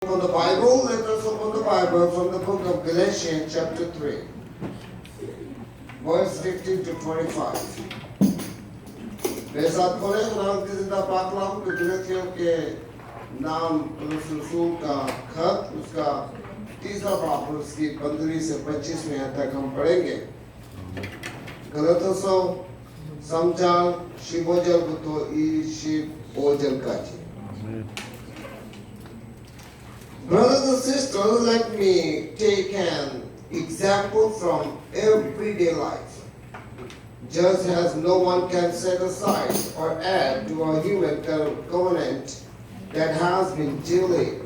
Open the Bible, let us open the Bible from the book of Galatians chapter 3, verse 15 to 25. मेरे साथ खोले खुदावंद की जिंदा पाकलाम के गलतियों के नाम रसूल का खत उसका तीसरा बाब उसकी 15 से 25 तक हम पढ़ेंगे. गलतों समझाल शिवोजल बुतो ई शिव ओजल काजी. Brothers and sisters, let me take an example from everyday life. Just as no one can set aside or add to a human covenant that has been duly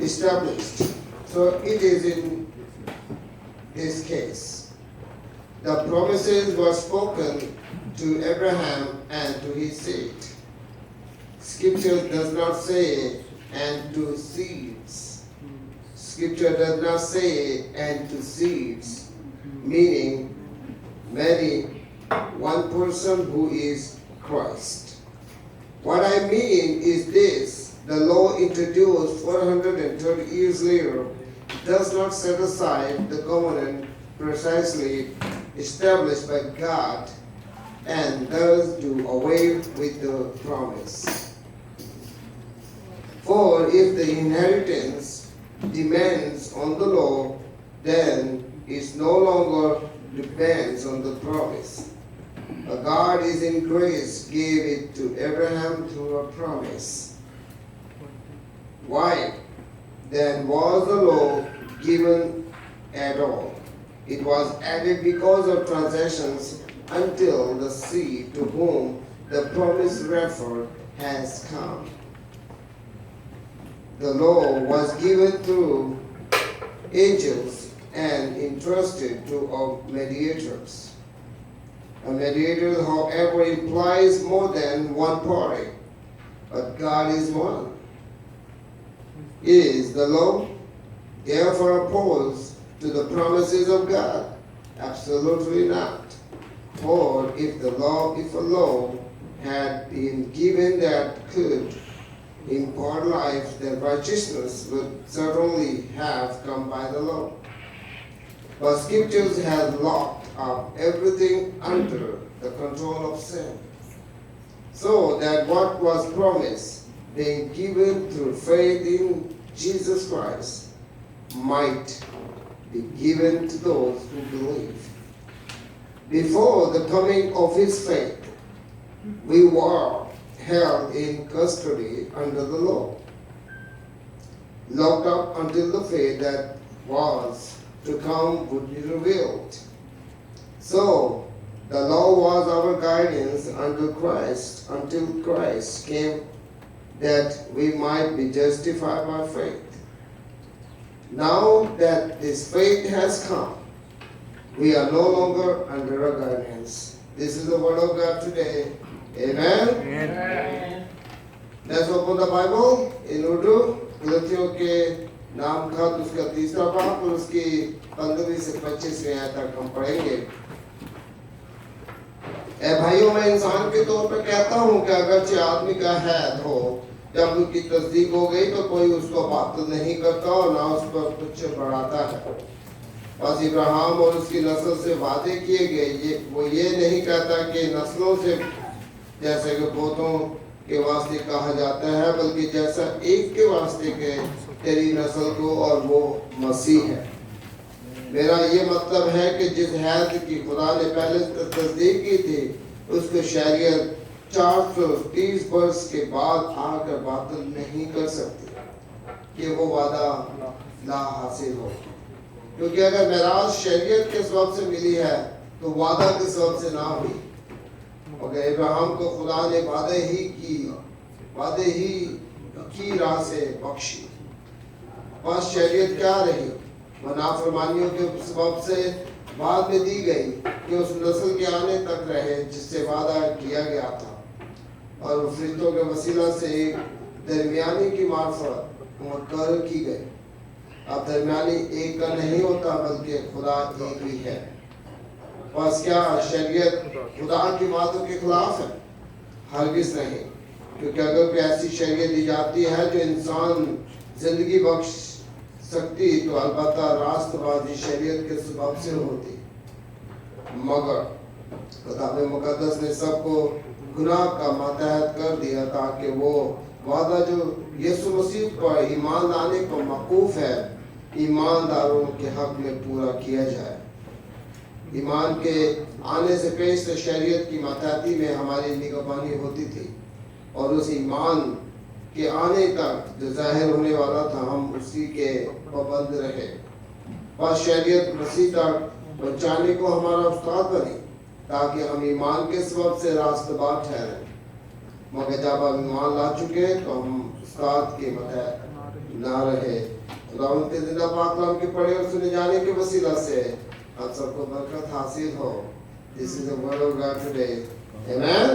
established, so it is in this case. The promises were spoken to Abraham and to his seed. Scripture does not say and to seeds. Scripture does not say and to seeds, meaning many, one person who is Christ. What I mean is this: the law introduced 430 years later does not set aside the covenant precisely established by God and thus do away with the promise. For if the inheritance depends on the law, then it no longer depends on the promise. But God is in grace gave it to Abraham through a promise. Why then was the law given at all? It was added because of transactions until the seed to whom the promise referred has come. The law was given through angels and entrusted to mediators. A mediator, however, implies more than one party, but God is one. Is the law therefore opposed to the promises of God? Absolutely not. For if a law had been given that could impart life, then righteousness would certainly have come by the law. But scriptures have locked up everything under the control of sin, so that what was promised, being given through faith in Jesus Christ, might be given to those who believe. Before the coming of his faith, we were held in custody under the law, locked up until the faith that was to come would be revealed. So the law was our guidance under Christ until Christ came, that we might be justified by faith. Now that this faith has come, we are no longer under a guidance. This is the word of God today. Amen. Amen. Let's open the Bible in Urdu. गलतियों के नाम खत उसका तीसरा बाब और उसकी 15 से 25 तक हम पढ़ेंगे. ए भाइयों, मैं इंसान के तौर पर कहता हूँ कि अगरचे आदमी का हैद हो, जब उसकी तस्दीक हो गई तो कोई उसको बातिल नहीं करता और ना उस पर कुछ बढ़ाता है. बस इब्राहिम और उसकी नस्ल से वादे किए गए, वो ये नहीं कहता कि नस्लों से जैसे कि पोतों के वास्ते कहा जाता है, बल्कि जैसा एक के वास्ते के तेरी नस्ल को, और वो मसीह है. मेरा ये मतलब है कि जिस हैद की खुदा ने पहले तस्दीक की थी, उसको शरीयत 430 वर्ष के बाद आकर बातिल नहीं कर सकती कि वो वादा ला हासिल हो. क्योंकि अगर मेराज शरीयत के सबब से मिली है तो वादा के सबब से ना हुई. अगर इब्राहिम को खुदा ने वादे ही की राह से बख्शी, बस शरीयत क्या रही? वह नाफरमानियों के सबब से बाद में दी गई कि उस नस्ल के आने तक रहे जिससे वादा किया गया था, और फरिश्तों के वसीला से एक दरमियानी की मार्फत मुकर्रर की गई. अब दरमियानी एक का नहीं होता, बल्कि खुदा एक ही है. बस क्या शरीयत खुदा की बातों के खिलाफ है? हरगिज नहीं. क्योंकि अगर कोई ऐसी शरीयत दी जाती है जो इंसान जिंदगी बख्श सकती तो अलबत्ता राष्ट्रवादी शरीयत के सबब से होती, मगर किताब मुकद्दस ने सबको गुनाह का मातहत कर दिया ताकि वो वादा जो यीशु मसीह पर ईमान लाने को मौकूफ है ईमानदारों के हक में पूरा किया जाए। ईमान के आने से पेश शरीयत की मातहती में हमारी निगरानी होती थी और उस ईमान के आने तक जो जाहिर होने वाला था हम उसी के पाबंद रहे। बस शरीयत मसीह तक पहुंचाने को हमारा उस्ताद बनी ताकि हम ईमान के सबब से रास्तबार ठहरे, मगर जब हम ईमान ला चुके तो हम उस्ताद के मतलब ना रहे। खुदावंद के जिंदा पाक कलाम के पढ़े और सुने जाने के वसीला से हम सबको बरकत हासिल हो। This is the word of God today. Amen.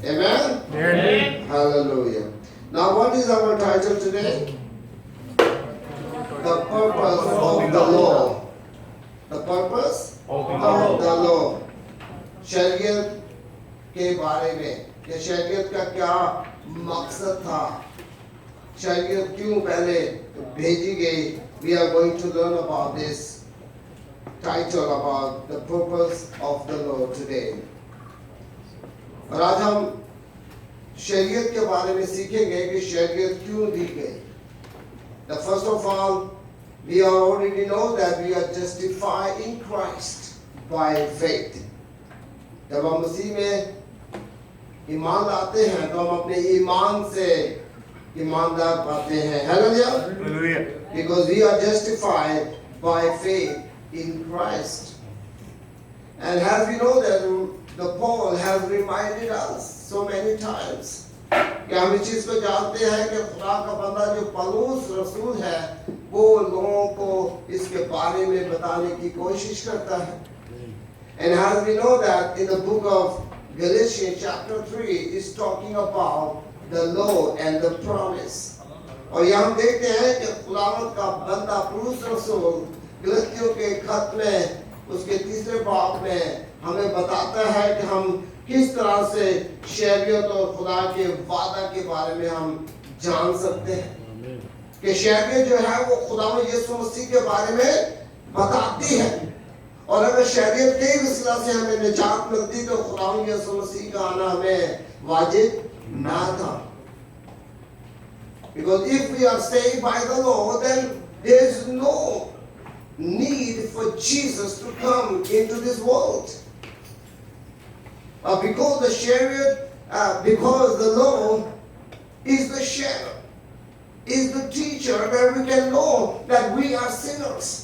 Amen. Amen. Hallelujah. Now what is our title today? The purpose of the law. The purpose of the law. शरीयत के बारे में या शरीयत का क्या मकसद था, शरीयत क्यों पहले भेजी गई। We are going to learn about this title about the purpose of the law today. और आज हम शरीयत के बारे में सीखेंगे कि शरीयत क्यों दी गई। The first of all, we already know that we are justified in Christ by faith. जब हम मसीह में ईमान लाते हैं तो हम अपने ईमान से ईमानदार पाते हैं। Hallelujah. Because we are justified by faith in Christ. And as we know that the Paul has reminded us so many times कि हम इस चीज को जानते हैं कि खुदा का बंदा जो पौलुस रसूल है वो लोगों को इसके बारे में बताने की कोशिश करता है। And as we know that in the book of Galatians chapter 3 is talking about the law and the promise. और यहाँ हम देखते हैं कि खुदावंद का बंदा पौलुस रसूल गलतियों के खत में उसके तीसरे बाब में हमें बताता है कि हम किस तरह से शरीयत और खुदा के वादा के बारे में हम जान सकते हैं कि शरीयत जो है वो खुदा में यीशु मसीह के बारे में बताती है और अगर शरीयत के वसीला से हमें निजात मिलती तो खुदा में यीशु मसीह का आना हमें वाजिब ना था। Because if we are saved by the law, then there is no need for Jesus to come into this world. Because the Shariat, because the law is the shadow, is the teacher where we can know that we are sinners.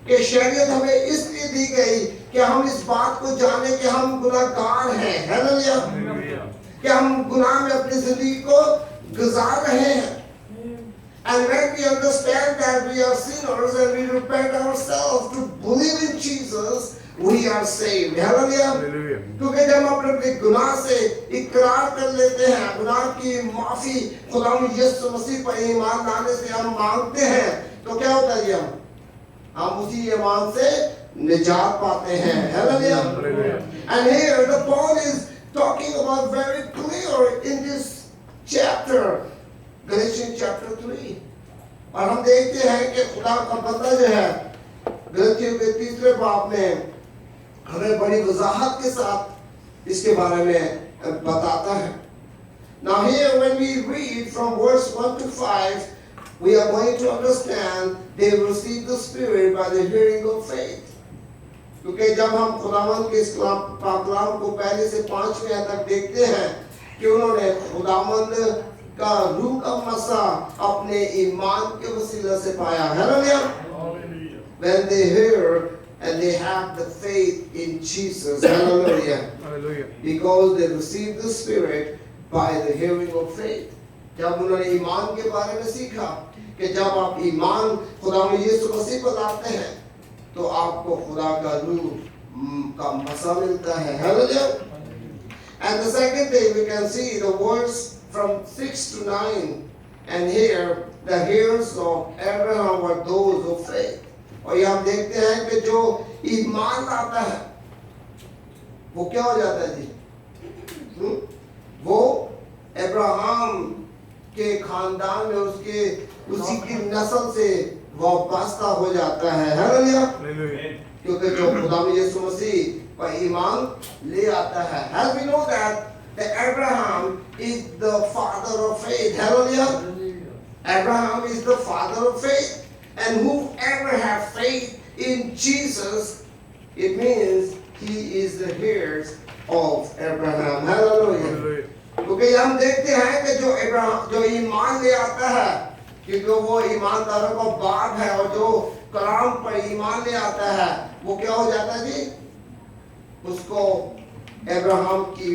कि शरीयत हमें इसलिए दी गई कि हम इस बात को जाने कि हम गुनाहगार हैं। हालेलुया। कि हम गुनाह में अपनी जिंदगी को गुजार रहे हैं। And when we understand that we are sinners and we repent ourselves to believe in Jesus, we are saved. Hallelujah. क्योंकि जब हम अपने गुनाह से इकरार कर लेते हैं, गुनाह की माफी खुदा यीशु मसीह पर ईमान लाने से हम मांगते हैं, तो क्या होता है हम उसी ईमान से निजात पाते हैं। Hallelujah. And here the Paul is talking about very clear in this chapter. Galatians chapter 3 और हम देखते हैं कि खुदा का बंदा जो है गलतियों के तीसरे बाब में हमें बड़ी वजाहत के साथ इसके बारे में बताता है। Now here when we read from verse 1 to 5 we are going to understand they receive the Spirit by the hearing of faith. क्योंकि जब हम खुदावंद के इस कलाम को पहले से 5वें तक देखते हैं कि उन्होंने खुदावंद का रूह का मसा अपने ईमान के वसीला से पाया। Hallelujah. When they hear and they have the faith in Jesus. Hallelujah. Hallelujah. Because they receive the Spirit by the hearing of faith. जब उन्होंने ईमान के बारे में सीखा कि जब आप ईमान खुदा में यीशु मसीह पर लाते हैं तो आपको खुदा का रूह का मसा मिलता है। Hallelujah. And the second thing we can see the words from 6 to 9 and here the heirs of Abraham were those of faith. और ये हम देखते हैं कि जो ईमान लाता है वो क्या हो जाता है जी? वो अब्राहम के खानदान में उसके उसी की नस्ल से वाबस्ता हो जाता है। हालेलुया। क्योंकि जो खुदा में यीशु मसीह पर ईमान ले आता है। As we know that Abraham is the father of faith. Hallelujah. Abraham is the father of faith, and whoever have faith in Jesus, it means he is the heirs of Abraham. Hallelujah. क्योंकि हम देखते हैं कि जो Abraham जो ईमान ले आता है, क्योंकि वो ईमानदारों का बाप है, और जो कलाम पर ईमान ले आता है वो क्या हो जाता है जी? उसको अब्राहम की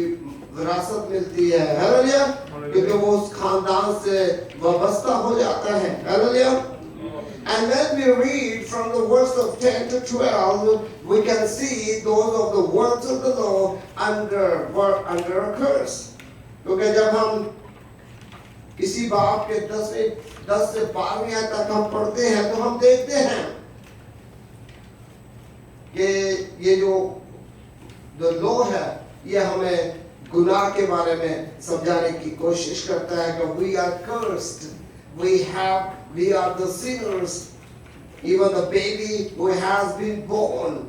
विरासत मिलती है। हालेलुया। क्योंकि वो उस खानदान से वाबस्ता हो जाता है। Hallelujah. And when we read from the verse of 10 to 12, we can see those of the words of the law were under a curse. क्योंकि जब हम इसी बाब के 10 से 12 तक हम पढ़ते हैं तो हम देखते हैं कि ये जो लॉ है ये हमें गुनाह के बारे में समझाने की कोशिश करता है कि we are cursed, we are the sinners. Even the baby who has been born,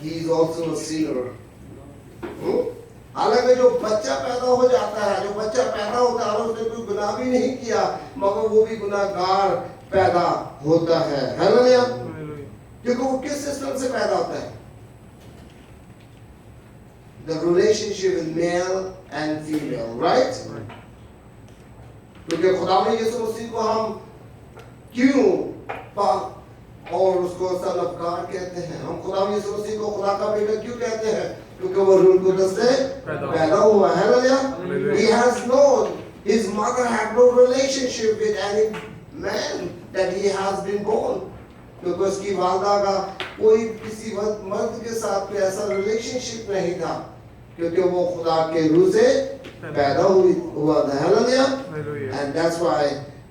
he is also a sinner. हालांकि जो बच्चा पैदा हो जाता है, जो बच्चा पैदा होता है उसने कोई गुनाह भी नहीं किया, मगर वो भी गुनाहगार पैदा होता है। हालेलुया। क्योंकि वो किस सिस्टम से पैदा होता है? The relationship with male and female, right? क्योंकि खुदा ने यीशु मसीह को हम क्यों पाक और उसको सन ऑफ गॉड कहते हैं? हम खुदा में यीशु मसीह को खुदा का बेटा क्यों कहते हैं? क्योंकि वो रूह कुदस से पैदा हुआ है। Hallelujah. He has known his mother had no relationship with any man that he has been born. क्योंकि उसकी वालदा का कोई किसी मर्द के साथ कोई ऐसा रिलेशनशिप नहीं था, क्योंकि वो खुदा के रूह से पैदा हुआ था। Hallelujah. And that's why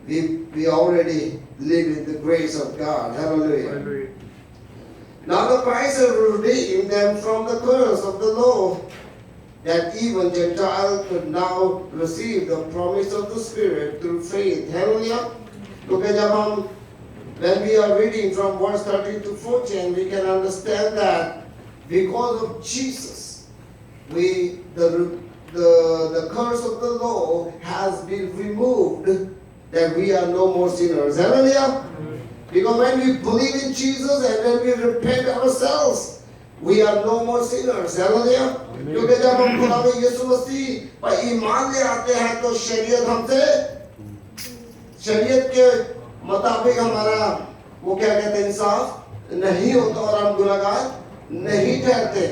we already live in the grace of God. Hallelujah. Now the Christ has redeemed them from the curse of the law, that even Gentiles could now receive the promise of the Spirit through faith. Hallelujah. Because when we are reading from verse 13 to 14, we can understand that because of Jesus, the curse of the law has been removed, that we are no more sinners. Hallelujah. Because when we believe in Jesus and when we repent ourselves, we are no more sinners. Hallelujah. क्योंकि जब हम खुदा में यीशु मसीह पर ईमान ले आते हैं तो शरीयत के मुताबिक हमारा वो क्या कहते हैं, इंसाफ नहीं होता और हम गुनाहगार नहीं ठहरते।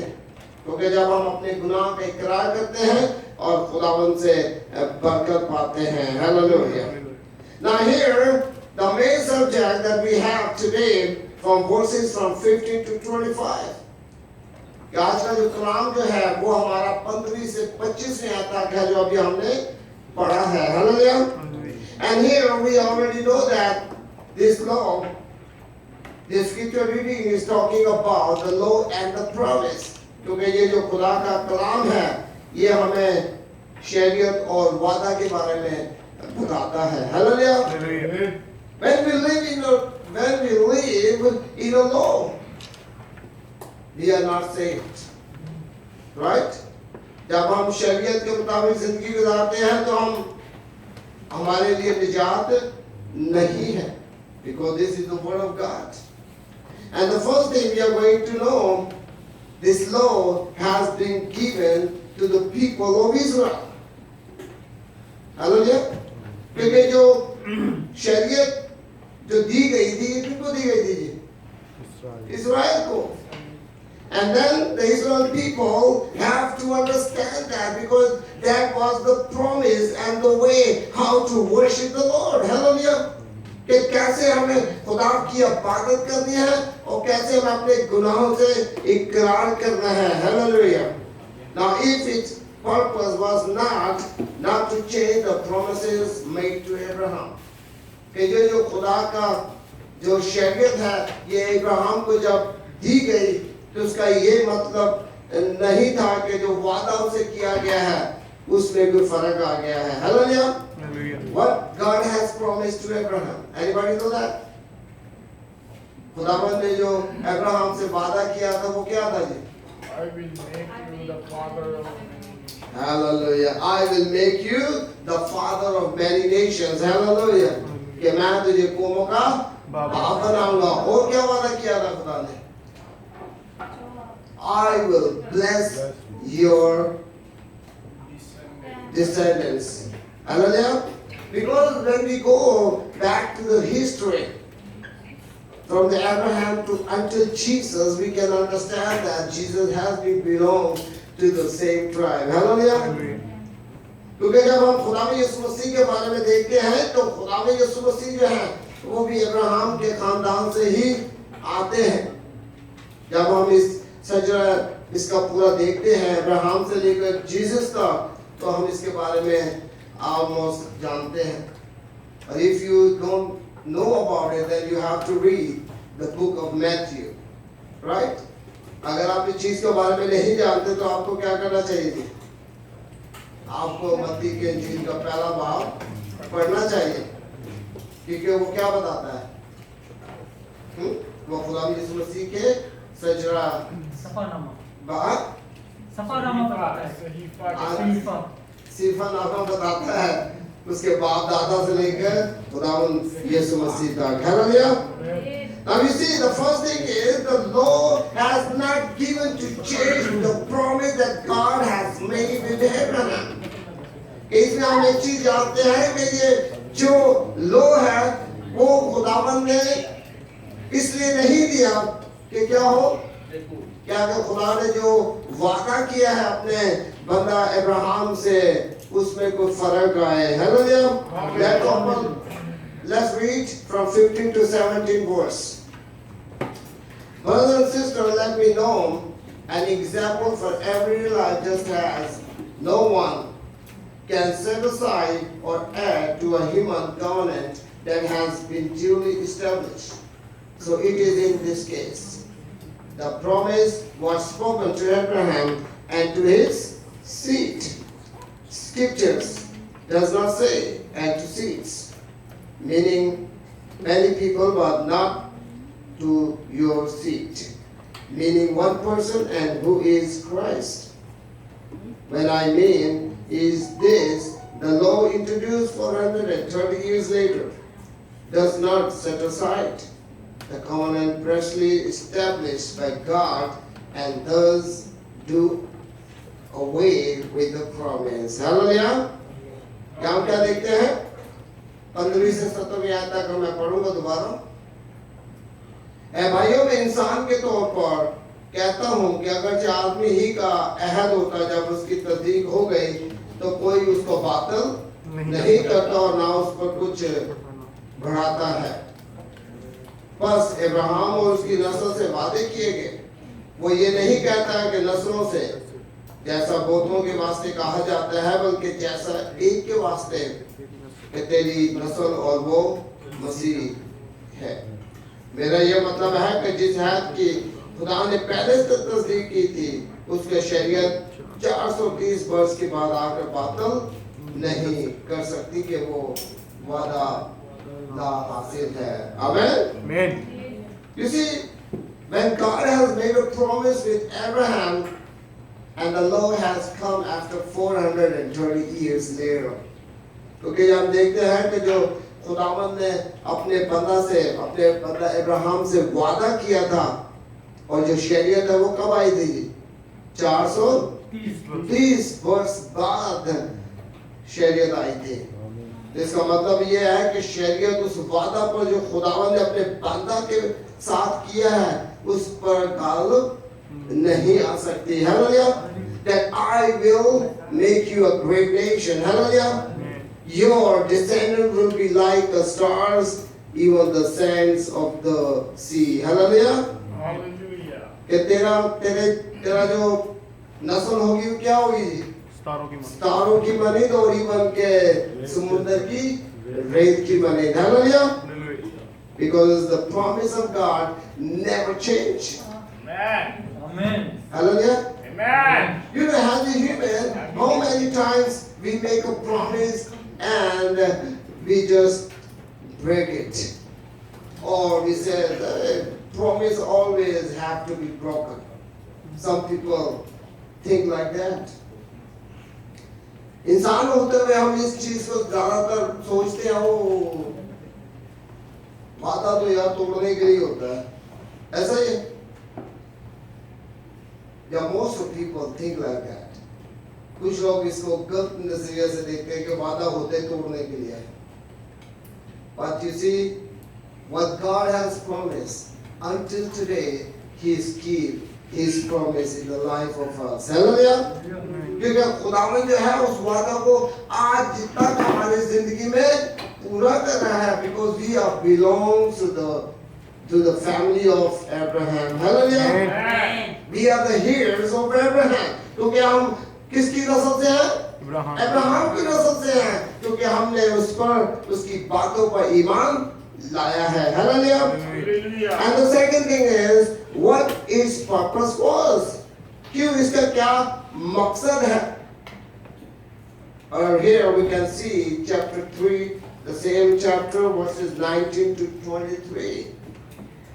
क्योंकि जब हम अपने गुनाह का इकरार करते हैं और खुदावंद से बरकत पाते हैं। Hallelujah. Now here the main subject that we have today from verses from 15 to 25. आज का जो कलाम जो है वो हमारा 15 से 25 तक है जो अभी हमने पढ़ा है। Hallelujah. And here we already know that this law, this scripture reading is talking about the law and the promise. क्योंकि ये जो खुदा का कलाम है ये हमें शरीयत और वादा के बारे में बताता है। Hallelujah. When we live in a law, we are not saved, right? जब हम शरीयत के मुताबिक जिंदगी गुजारते हैं तो हमारे लिए निजात नहीं है, because this is the word of God. And the first thing we are going to know, this law has been given to the people of Israel. Hallelujah. क्योंकि जो शरीयत जो दी गई थी किसको दी गई थी? इस्राएल को। And then the Israel people have to understand that, because that was the promise and the way how to worship the Lord. Hallelujah. कि कैसे हमें खुदा की इबादत करनी है और कैसे हमें अपने गुनाहों से इकरार करना है। Hallelujah. Now if its purpose was not to change the promises made to Abraham, कि जो खुदा का जो शरीयत है ये इब्राहिम को जब दी गई तो उसका ये मतलब नहीं था कि जो वादा उनसे किया गया है उसमें कोई फर्क आ गया है। Hallelujah. Hallelujah. What God has promised to Abraham. Anybody know that? खुदावंद ने जो अब्राहम से वादा किया था वो क्या था जी? I will make you the father of many. Hallelujah. I will make you the father of many nations. Hallelujah. कि मैं तुझे कौमों का बाप बनाऊंगा। और क्या वादा किया था खुदा ने? I will bless your descendants. Hallelujah. Because when we go back to the history from the Abraham to until Jesus, we can understand that Jesus has been belonged to the same tribe. Hallelujah. Hallelujah. क्योंकि जब हम खुदा में यीशु मसीह के बारे में देखते हैं तो खुदा में यीशु मसीह जो है वो भी अब्राहम के खानदान से ही आते हैं। जब हम इस सजरा इसका पूरा देखते हैं अब्राहम से लेकर जीसस तक तो हम इसके बारे में almost जानते हैं। But if you don't know about it, then you have to read the book of Matthew, right? अगर आप इस चीज के बारे में नहीं जानते तो आपको क्या करना चाहिए थी? आपको मत्ती के इंजील का पहला बाब पढ़ना चाहिए, क्योंकि वो क्या बताता है? वो खुदा यीशु मसीह के सजरा सफरनामा बताता है। सीफा नामा बताता है उसके बाप दादा से लेकर खुदावंद यीशु मसीह तक। Hallelujah. Now you see, the first thing is the law has not given to change the promise that God has made with Abraham. इसमें हम एक चीज जानते हैं कि ये जो लॉ है वो खुदावंद ने इसलिए नहीं दिया कि क्या हो, क्या कि खुदा ने जो वादा किया है अपने बंदा अब्राहम से उसमें कोई फर्क आए। Hallelujah. Let's read from 15 to 17 verse. Brothers and sisters, let me know an example for every life, just as no one can set aside or add to a human covenant that has been duly established. So it is in this case. The promise was spoken to Abraham and to his seed. Scriptures does not say and to seeds, meaning many people, but not to your seed, meaning one person, and who is Christ. When I mean is this, the law introduced 430 years later does not set aside the covenant freshly established by God and thus do away with the promise. Hallelujah. क्या हम क्या देखते हैं? 15वीं से 17वीं आयत तक मैं पढ़ूंगा दोबारा। ऐ भाइयों, में इंसान के तौर पर कहता हूं कि अगर आदमी ही का अहद होता जब उसकी तस्दीक हो गई तो कोई उसको बातिल नहीं करता और ना उस पर कुछ बढ़ाता है। बस अब्राहम और उसकी नस्ल से वादे किए गए। वो ये नहीं कहता है कि नस्लों से, जैसा बहुतों के वास्ते कहा जाता है, बल्कि जैसा एक के वास्ते कि तेरी नस्ल और वो मसीह है। मेरा ये मतलब है कि जिस हैत की खुदा ने पहले से तस्दीक की थी उसके शरीयत 430 वर्ष के बाद आकर बातिल नहीं कर सकती कि वो वादा ना हासिल है। आमीन। You see, when God has made a promise with Abraham and the law has come after 430 years later, क्योंकि हम देखते हैं कि जो खुदावंद ने अपने बंदा अब्राहम से वादा किया था और जो शरीयत है वो कब आई थी? 430 वर्ष बाद शरीयत आई थी। इसका मतलब ये है कि शरीयत उस वादा पर जो खुदावंद ने अपने बंदा के साथ किया है उस पर गालिब नहीं आ सकती। Hallelujah. That I will make you a great nation. Hallelujah. Your descendant will be like the stars, even the sands of the sea. Hallelujah. Hallelujah. कि तेरा जो नस्ल होगी वो क्या होगी? तारों की मनीद और इवन के समुद्र की रेत की मनीद। Hallelujah. Because the promise of God never change. Amen. Amen. Hallelujah. Amen. You know, as a human, how many times we make a promise and we just break it? Or we say, promise always have to be broken. Some people think like that. इंसान होते हुए हम इस चीज को ज्यादातर सोचते हैं वो वादा तो यार तोड़ने के लिए होता है ऐसा ही या most of people think like that कुछ लोग इसको गलत नजरिए से देखते हैं कि वादा होते तोड़ने के लिए but you see what God has promised until today he is keep his promise in the life of us hallelujah क्योंकि खुदावन जो है उस वादा को आज जितना हमारी जिंदगी में पूरा कर रहा है because we are belongs to the family of Abraham hallelujah Amen. we are the heirs of Abraham क्योंकि हम किसकी नस्ल से हैं अब्राहम की नस्ल से हैं क्योंकि हमने उस पर उसकी बातों पर ईमान लाया है hallelujah Hallelujah. and the second thing is what is purpose was क्यों इसका क्या मकसद है और here we can see chapter 3 the same chapter verses 19 to 23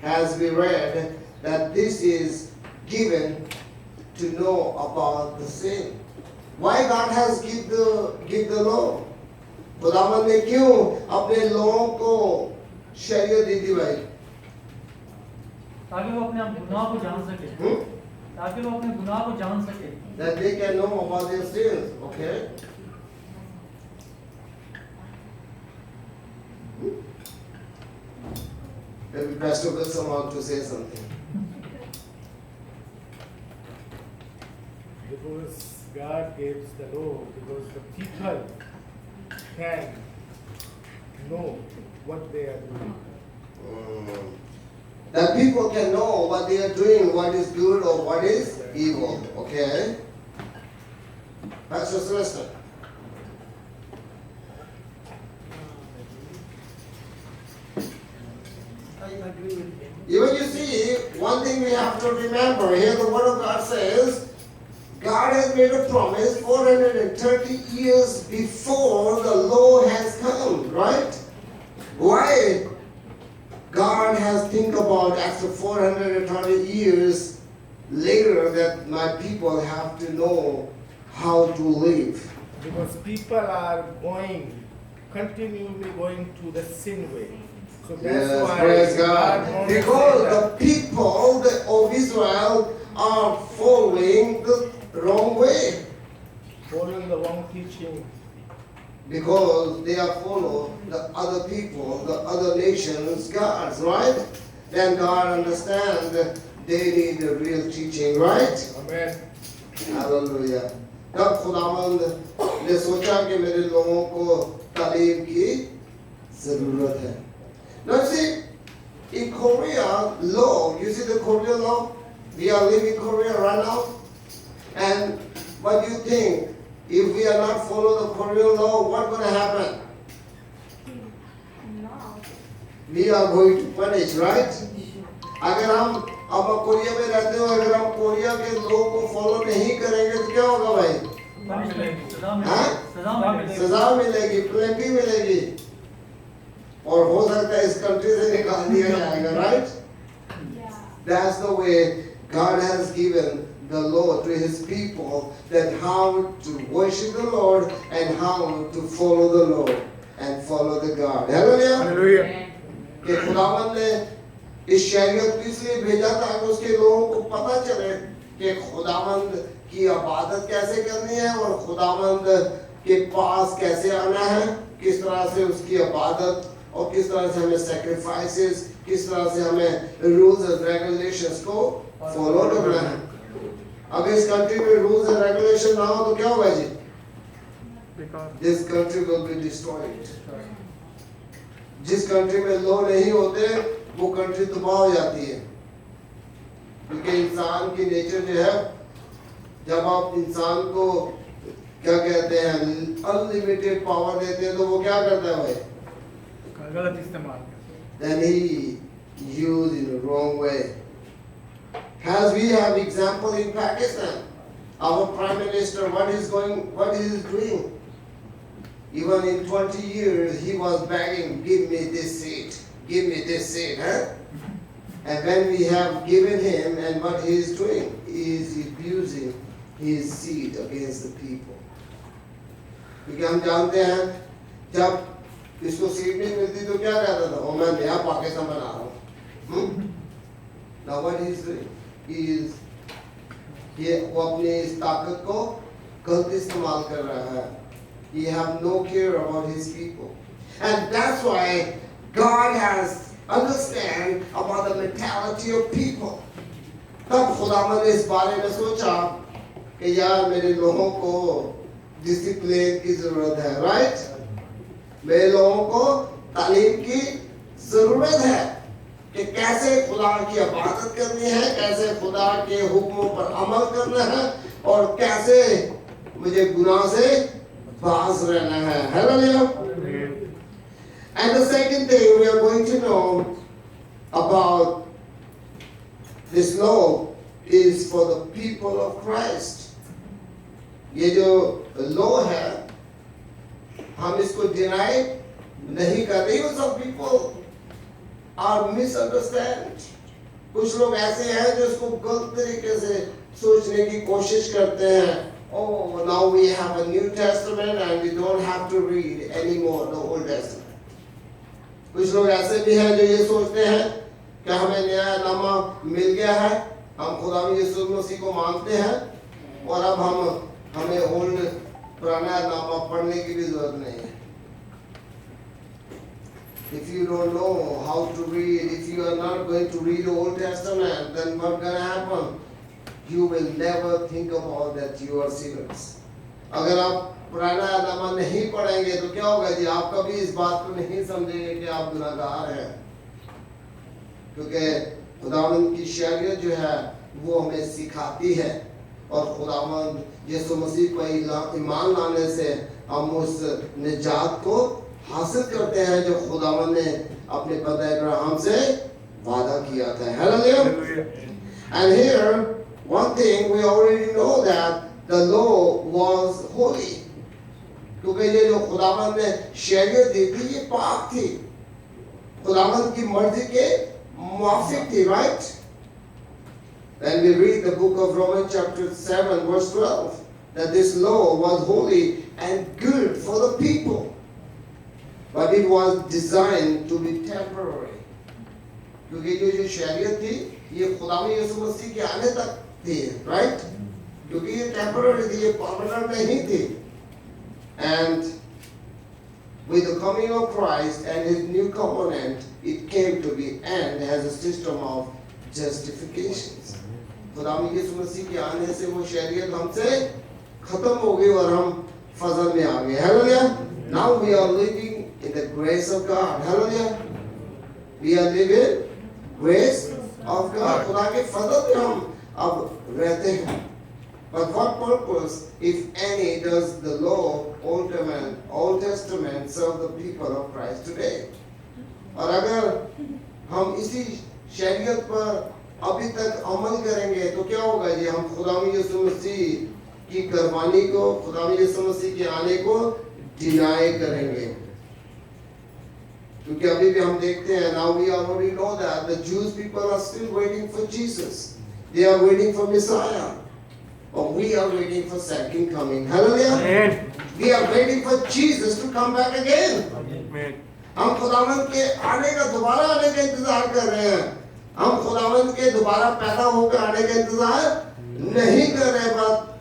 as we read that this is given to know about the sin why God has give the law खुदावन ने क्यों अपने लोगों को शरीयत दी थी भाई ताकि वो अपने गुनाह को जान सके ताकि वो अपने गुनाह को जान सके that they can know about their sins okay maybe Pastor Wilson want to say something because God gives the law, because the people can know what they are doing. that people can know what they are doing what is good or what is evil okay Pastor Sylvester even you see one thing we have to remember here the word of God says God has made a promise 430 years before the law has come, right? Why? God has think about after 430 years later that my people have to know how to live. Because people are continually going to the sin way. So that's Yes, why praise God. wants to Because say that. the people of Israel are following the wrong way. Following the wrong teaching. Because they are follow the other people, the other nations' gods, right? Then God understands that they need the real teaching, right? Amen. Hallelujah. तब खुदावंद ने सोचा कि मेरे लोगों को तालीम की जरूरत है. Now see, in Korea law, you see the Korean law? We are living in Korea right now. And what do you think? If we are not follow the Korean law, what's going to happen? We are going to punish, right? अगर हम अब Korea में रहते हो अगर हम Korea के लोग को फॉलो नहीं करेंगे तो क्या होगा भाई? सजा मिलेगी, पेनल्टी मिलेगी और हो सकता है इस कंट्री से निकाल दिया जाएगा, right? That's the way God has given the law to His people, that how to worship the Lord and how to follow the Lord and follow the God. Hallelujah. Hallelujah. कि खुदावंद ने इस शरीयत को इसलिए भेजा ताकि उसके लोगों को पता चले कि खुदावंद की इबादत कैसे करनी है और खुदावंद के पास कैसे आना है, किस तरह से उसकी इबादत और किस तरह से हमें सैक्रिफाइसेस, किस तरह से हमें रूल्स एंड रेगुलेशंस को फॉलो करना है. अगर इस कंट्री में रूल्स एंड रेगुलेशन ना हो तो क्या होगा जी? This country will be destroyed. जिस कंट्री में लॉ नहीं होते वो कंट्री तबाह हो जाती है. क्योंकि इंसान की नेचर जो है, जब आप इंसान को क्या कहते हैं अनलिमिटेड पावर देते हैं तो वो क्या करता है भाई? गलत इस्तेमाल. Then he used in the wrong way. As we have example in Pakistan, Our Prime Minister, what he is doing? Even in 20 years, he was begging, give me this seat, huh? And when we have given him, and what he is doing, he is abusing his seat against the people. क्योंकि हम जानते हैं जब इसको seat नहीं मिलती तो क्या कहता था, मैं नया पाकिस्तान बना रहा हूँ. Now what he is doing? वो अपनी इस ताकत को गलत इस्तेमाल कर रहा है. He have no care about his people, and that's why God has understand about the mentality of people. तब खुदावंद ने इस बारे में सोचा कि यार मेरे लोगों को डिसिप्लिन की जरूरत है, राइट? मेरे लोगों को तालीम की जरूरत है कि कैसे खुदा की इबादत करनी है, कैसे खुदा के हुक्मों पर अमल करना है, और कैसे मुझे गुनाह से बाज रहना है. Hallelujah. And the second thing we are going to know about this law is for the people of Christ. ये जो law है, हम इसको deny नहीं करते. Some people are misunderstand. कुछ लोग ऐसे हैं जो इसको गलत तरीके से सोचने की कोशिश करते हैं. Oh, now we have a New Testament and we don't have to read anymore the Old Testament. कुछ लोग ऐसे भी हैं जो ये सोचते हैं कि हमें नया नामा मिल गया है, हम खुदा यीशु मसीह को मानते हैं, और अब हमें ओल्ड पुराना नामा पढ़ने की भी जरूरत नहीं है. If you don't know how to read, if you are not going to read the Old Testament, then what's going to happen? You will never think about that you are sinners. अगर आप पुराना नामा नहीं पढ़ेंगे तो क्या होगा जी? आप कभी इस बात को नहीं समझेंगे कि आप गुनाहगार हैं, क्योंकि खुदावंद की शरीयत जो है वो हमें सिखाती है, और खुदावंद यीशु मसीह पर ईमान लाने से हम उस निजात को हासिल करते हैं जो खुदावंद ने अपने पिता अब्राहम से वादा किया था. Hallelujah. And here one thing we already know that the law was holy. क्योंकि ये जो खुदावंद ने शरीयत दी थी ये पाक थी, खुदावंद की मर्जी के मुआफिक थी, right? Then we read the book of Romans chapter 7 verse 12 that this law was holy and good for the people, but it was designed to be temporary. क्योंकि ये जो शरीयत थी ये खुदावंद यीशु मसीह के आने तक थी, right? क्योंकि ये टेम्पररी थी, ये परमानेंट नहीं थी. And with the coming of Christ and his new covenant, it came to be and as a system of justifications. खुदावंद यीशु मसीह के आने से वो शरीयत हमसे खत्म हो गई और हम फजल में आ गए. Hallelujah. Now we are living in the grace of God. Hallelujah. We are living grace of God. खुदा के फजल में हम अब रहते हैं. But what purpose, if any, does the law, Old Testament, serve the people of Christ today? और अगर हम इसी शरीयत पर अभी तक अमल करेंगे तो क्या होगा जी? हम खुदावंद यीशु मसीह की कुर्बानी को, खुदावंद यीशु मसीह के आने को डिनाई करेंगे. क्योंकि अभी भी हम देखते हैं, now we already know that the Jewish people are still waiting for Jesus. They are waiting for Messiah. But we are waiting for second coming. Hallelujah. Amen. We are waiting for Jesus to come back again. Amen. हम खुदावंद के आने का, दोबारा आने का इंतजार कर रहे हैं. हम खुदावंद के दोबारा पैदा होकर आने का इंतजार नहीं कर रहे. But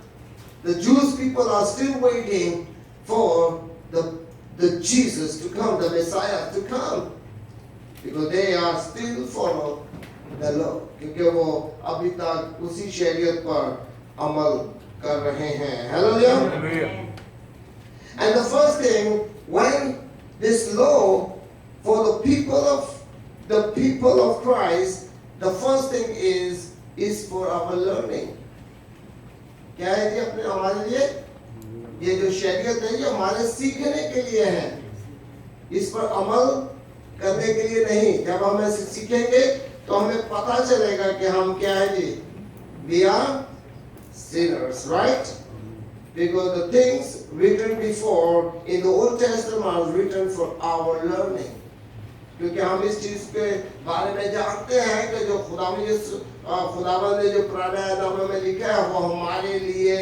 the Jewish people are still waiting for the Jesus to come, the Messiah to come, because they are still follow the law. क्योंकि वो अभी तक उसी शरीयत पर अमल कर रहे हैं. Hallelujah. And the first thing, when this law for the people of Christ, the first thing is for our learning. क्या है जी? अपने हमारे लिए ये जो शरीयत है ये हमारे सीखने के लिए है, इस पर अमल करने के लिए नहीं. जब हम ऐसे सीखेंगे तो हमें पता चलेगा कि हम क्या है जी? We are sinners, right? Because the things written before in the Old Testament are written for our learning. क्योंकि हम इस चीज के बारे में जानते हैं कि जो खुदावंद ने जो पुराने नामे में लिखा है वो हमारे लिए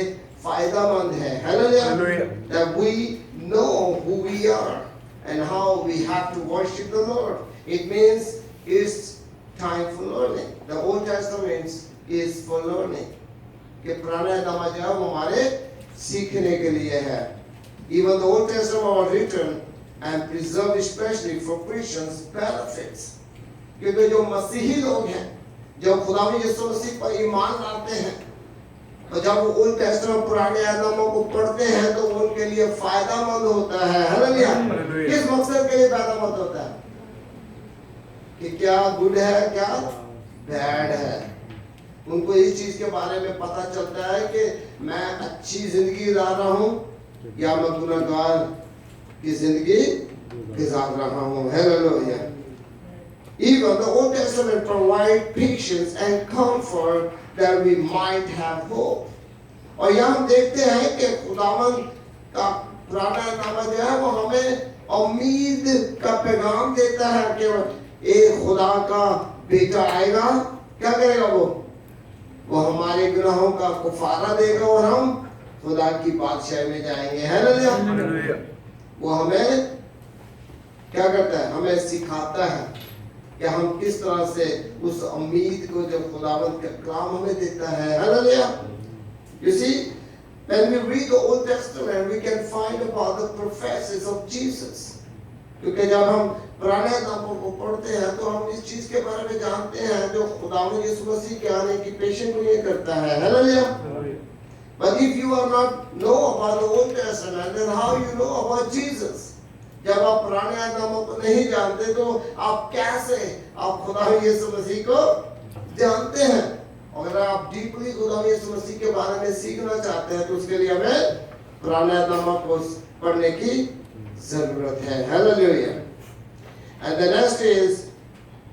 फायदेमंद है. Hallelujah. That we know who we are and how we have to worship the Lord. It means it's time for learning. The Old Testament is for learning. कि पुराने नामा जो है वो हमारे सीखने के लिए है. Even the Old Testament was written and preserved especially for Christians benefits. क्योंकि जो मसीही लोग हैं, जब खुदा में यीशु मसीह पर ईमान लाते हैं, और जब वो ओल्ड टेस्टामेंट पुराने नामों को पढ़ते हैं तो उनके लिए फायदेमंद होता है. हालेलुया. किस मकसद के लिए फायदेमंद होता है? कि क्या गुड है, क्या बैड है. उनको इस चीज के बारे में पता चलता है कि मैं अच्छी जिंदगी गुजार रहा हूँ या मैं गुनहगार की जिंदगी गुजार रहा हूँ. Hallelujah. Even the Old Testament provide patience and comfort that we might have hope. और यहाँ हम देखते हैं कि खुदावंद का पुराना नामा जो है वो हमें उम्मीद का पैगाम देता है कि एक खुदा का बेटा आएगा. क्या करेगा वो हमारे गुनाहों का कुफारा देगा और हम खुदा की बादशाही में जाएंगे. हालेलुया. वो हमें क्या करता है? हमें सिखाता है कि हम किस तरह से उस उम्मीद को जो खुदावंद का कलाम हमें देता है. Hallelujah. You see, when we read the Old Testament, we can find about the prophecies of Jesus. क्योंकि जब हम पुराने नामों को पढ़ते हैं तो हम इस चीज के बारे में जानते हैं जो खुदावंद यीशु मसीह के आने की पेशन को ये करता है. Hallelujah. But if you are not know about the Old Testament, then how you know about Jesus? जब आप पुराने नामों को नहीं जानते तो आप कैसे आप खुदा यीशु मसीह को जानते हैं? अगर आप डीपली खुदा यीशु मसीह के बारे में सीखना चाहते हैं तो उसके लिए हमें पुराने नामों को पढ़ने की जरूरत है. Hallelujah. And the next is,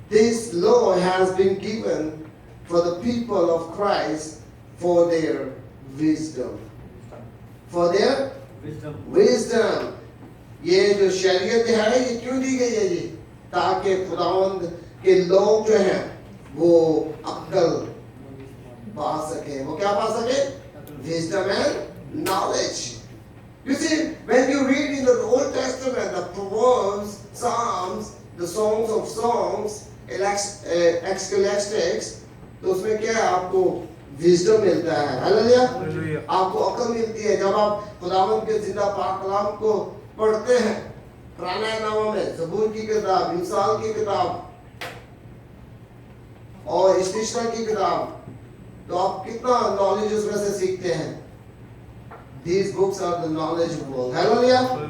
this law has been given for the people of Christ for their wisdom. For their wisdom. ये जो शरीयत है ये क्यों दी गई है जी? ताकि खुदावंद के लोग जो हैं वो अक्ल पा सके. वो क्या पा सके? Wisdom and knowledge. You see, when you read in the Old Testament, the Proverbs, Psalms, the Songs of Songs, Ecclesiastes, तो उसमें क्या है? आपको wisdom मिलता है. हालेलुया. आपको अक्ल मिलती है जब आप खुदावंद के जिंदा पाक कलाम को पढ़ते हैं. पुराने नामों में ज़बूर की किताब, मिसाल की किताब और इस्तिशना की किताब, तो आप कितना नॉलेज उसमें से सीखते हैं. These books are the knowledge world. Hallelujah.